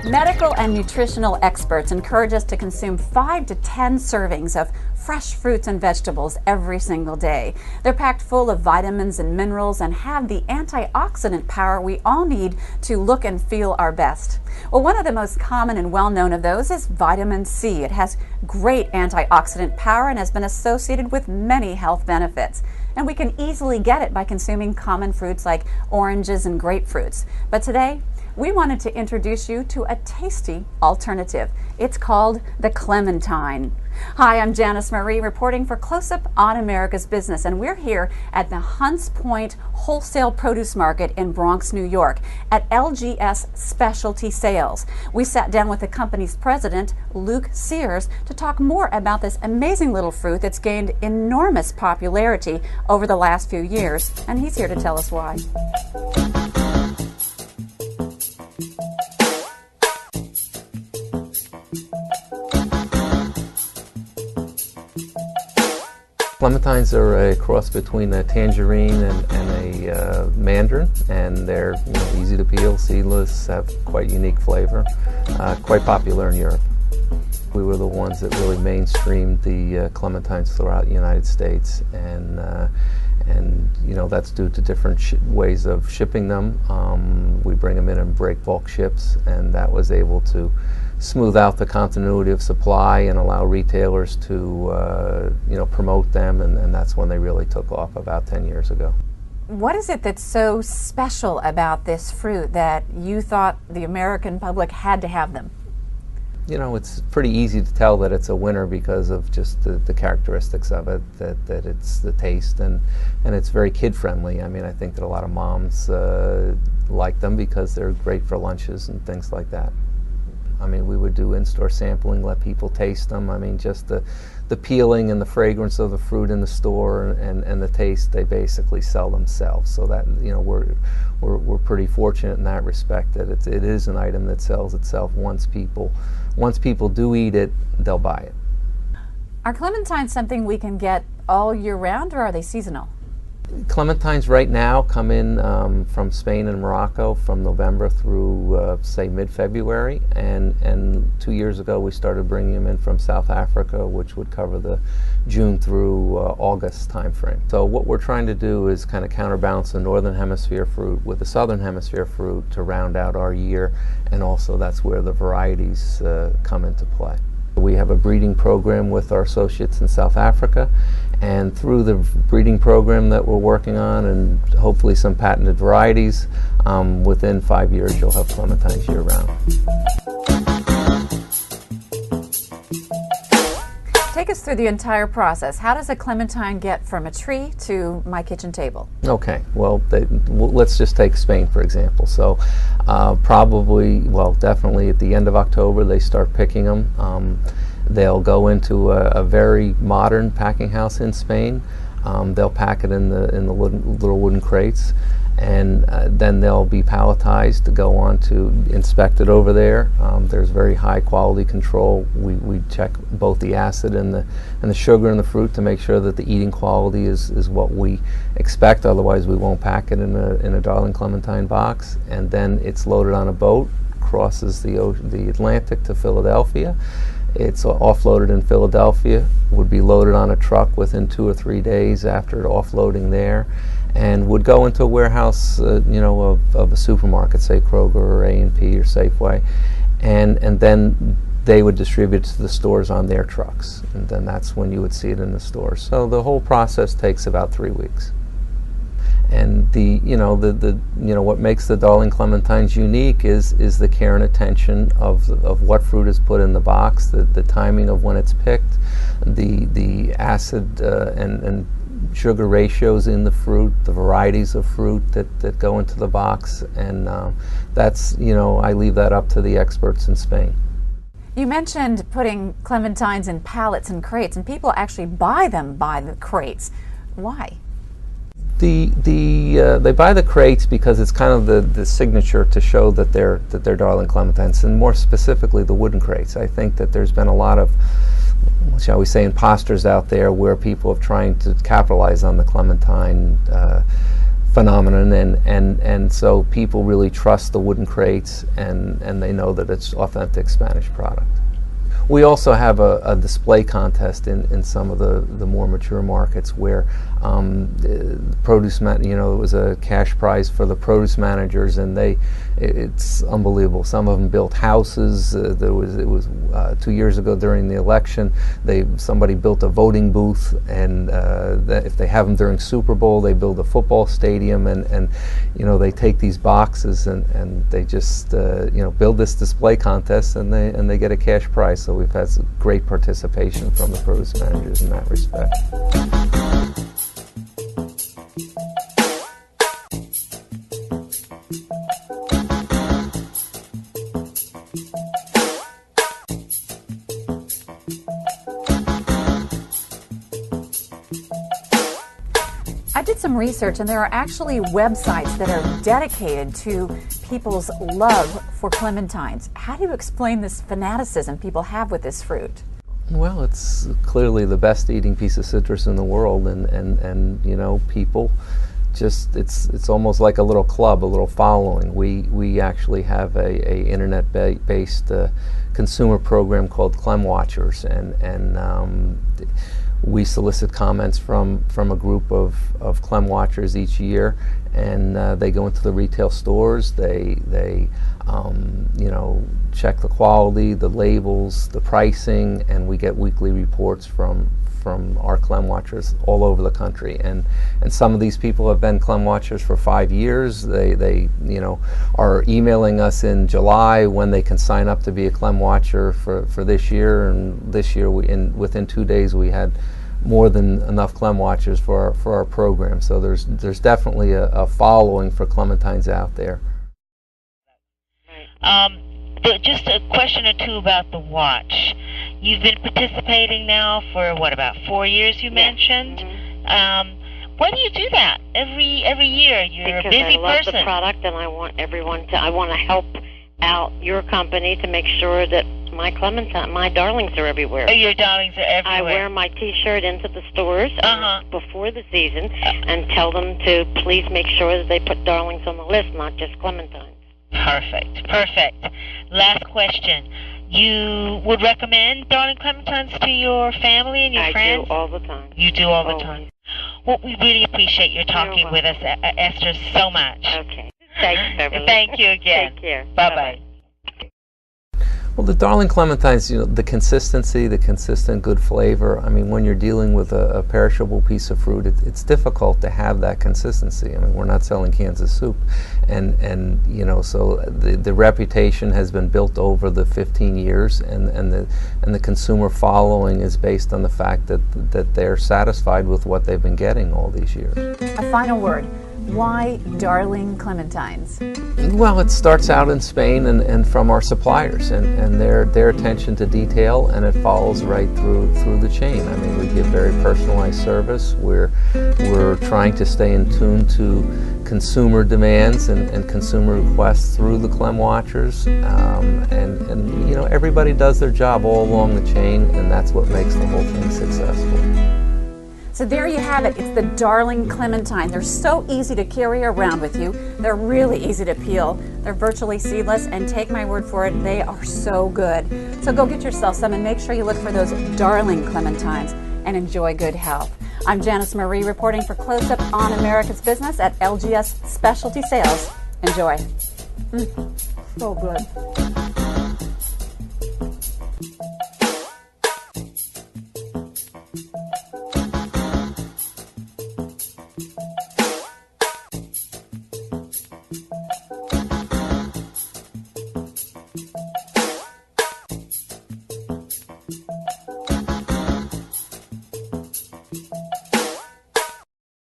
Medical and nutritional experts encourage us to consume 5 to 10 servings of fresh fruits and vegetables every single day. They're packed full of vitamins and minerals and have the antioxidant power we all need to look and feel our best. Well, one of the most common and well-known of those is vitamin C. It has great antioxidant power and has been associated with many health benefits. And we can easily get it by consuming common fruits like oranges and grapefruits. But today, we wanted to introduce you to a tasty alternative. It's called the clementine. Hi, I'm Janice Marie reporting for Close Up on America's Business, and we're here at the Hunts Point Wholesale Produce Market in Bronx, New York at LGS Specialty Sales. We sat down with the company's president, Luke Sears, to talk more about this amazing little fruit that's gained enormous popularity over the last few years, and he's here to tell us why. Clementines are a cross between a tangerine and a mandarin, and they're easy to peel, seedless, have quite unique flavor, quite popular in Europe. We were the ones that really mainstreamed the clementines throughout the United States, and that's due to different ways of shipping them. We bring them in break bulk ships, and that was able to smooth out the continuity of supply and allow retailers to promote them, and that's when they really took off about 10 years ago. What is it that's so special about this fruit that you thought the American public had to have them? It's pretty easy to tell that it's a winner because of just the characteristics of it, that it's the taste, and it's very kid-friendly. I mean, I think that a lot of moms like them because they're great for lunches and things like that. I mean, we would do in-store sampling, let people taste them. I mean, just the peeling and the fragrance of the fruit in the store and the taste, they basically sell themselves. So that, we're pretty fortunate in that respect, that it is an item that sells itself. Once people do eat it, they'll buy it. Are clementines something we can get all year round, or are they seasonal? Clementines right now come in from Spain and Morocco from November through, say, mid-February, and 2 years ago we started bringing them in from South Africa, which would cover the June through August time frame. So what we're trying to do is kind of counterbalance the Northern Hemisphere fruit with the Southern Hemisphere fruit to round out our year, and also that's where the varieties come into play. We have a breeding program with our associates in South Africa, and through the breeding program that we're working on and hopefully some patented varieties, within 5 years you'll have clementines year-round. Take us through the entire process. How does a clementine get from a tree to my kitchen table? Okay, well, let's just take Spain for example. So definitely at the end of October they start picking them. They'll go into a very modern packing house in Spain. They'll pack it in the little wooden crates, and then they'll be palletized to go on to inspect it over there. There's very high quality control. We check both the acid and the sugar in the fruit to make sure that the eating quality is what we expect. Otherwise, we won't pack it in a Darling Clementine box. And then it's loaded on a boat, crosses the Atlantic to Philadelphia. It's offloaded in Philadelphia, would be loaded on a truck within 2 or 3 days after offloading there, and would go into a warehouse, of a supermarket, say Kroger or A&P or Safeway, and then they would distribute it to the stores on their trucks, and then that's when you would see it in the stores. So the whole process takes about 3 weeks. And what makes the Darling Clementines unique is the care and attention of what fruit is put in the box, the timing of when it's picked, the acid and sugar ratios in the fruit, the varieties of fruit that go into the box, and that's, I leave that up to the experts in Spain. You mentioned putting clementines in pallets and crates, and people actually buy them by the crates. Why? They buy the crates because it's kind of the signature to show that they're Darling Clementines, and more specifically the wooden crates. I think that there's been a lot of, shall we say, imposters out there where people have trying to capitalize on the clementine phenomenon, and so people really trust the wooden crates, and they know that it's authentic Spanish product. We also have a display contest in some of the more mature markets where produce it was a cash prize for the produce managers, and it's unbelievable. Some of them built houses. It was 2 years ago during the election. Somebody built a voting booth, and if they have them during Super Bowl, they build a football stadium, and they take these boxes and they just build this display contest, and they get a cash prize. So we've had great participation from the produce managers in that respect. I did some research, and there are actually websites that are dedicated to people's love for clementines. How do you explain this fanaticism people have with this fruit? Well, it's clearly the best eating piece of citrus in the world, and people just, it's almost like a little club, a little following. We actually have a internet-based consumer program called Clem Watchers, and we solicit comments from a group of Clem Watchers each year, and they go into the retail stores. They check the quality, the labels, the pricing, and we get weekly reports from our Clem Watchers all over the country. And some of these people have been Clem Watchers for 5 years. They are emailing us in July when they can sign up to be a Clem Watcher for this year. And this year, within 2 days, we had more than enough Clem Watchers for our program. So there's definitely a following for clementines out there. Just a question or two about the watch. You've been participating now for about 4 years, you mentioned. Mm-hmm. Why do you do that every year? You're a busy person. Because I love the product, and I want everyone to. I want to help out your company to make sure that my darlings are everywhere. Oh, your darlings are everywhere. I wear my T-shirt into the stores before the season and tell them to please make sure that they put darlings on the list, not just clementines. Perfect. Last question. You would recommend darling clementines to your family and your friends? I do all the time. You do all the time. Well, we really appreciate your talking with us, Esther, so much. Okay. Thanks, Beverly. Thank you again. Take care. Bye-bye. Well, the darling clementines, the consistency, the consistent good flavor. I mean, when you're dealing with a perishable piece of fruit, it's difficult to have that consistency. I mean, we're not selling cans of soup, and so the reputation has been built over the 15 years, and the consumer following is based on the fact that they're satisfied with what they've been getting all these years. A final word. Why darling clementines? Well, it starts out in Spain and from our suppliers and their attention to detail, and it follows right through the chain. I mean, we give very personalized service. We're trying to stay in tune to consumer demands and consumer requests through the Clem Watchers, and everybody does their job all along the chain, and that's what makes the whole thing successful. So there you have it. It's the darling clementine. They're so easy to carry around with you. They're really easy to peel. They're virtually seedless, and take my word for it, they are so good. So go get yourself some and make sure you look for those darling clementines and enjoy good health. I'm Janice Marie reporting for Close Up on America's Business at LGS Specialty Sales. Enjoy. So good.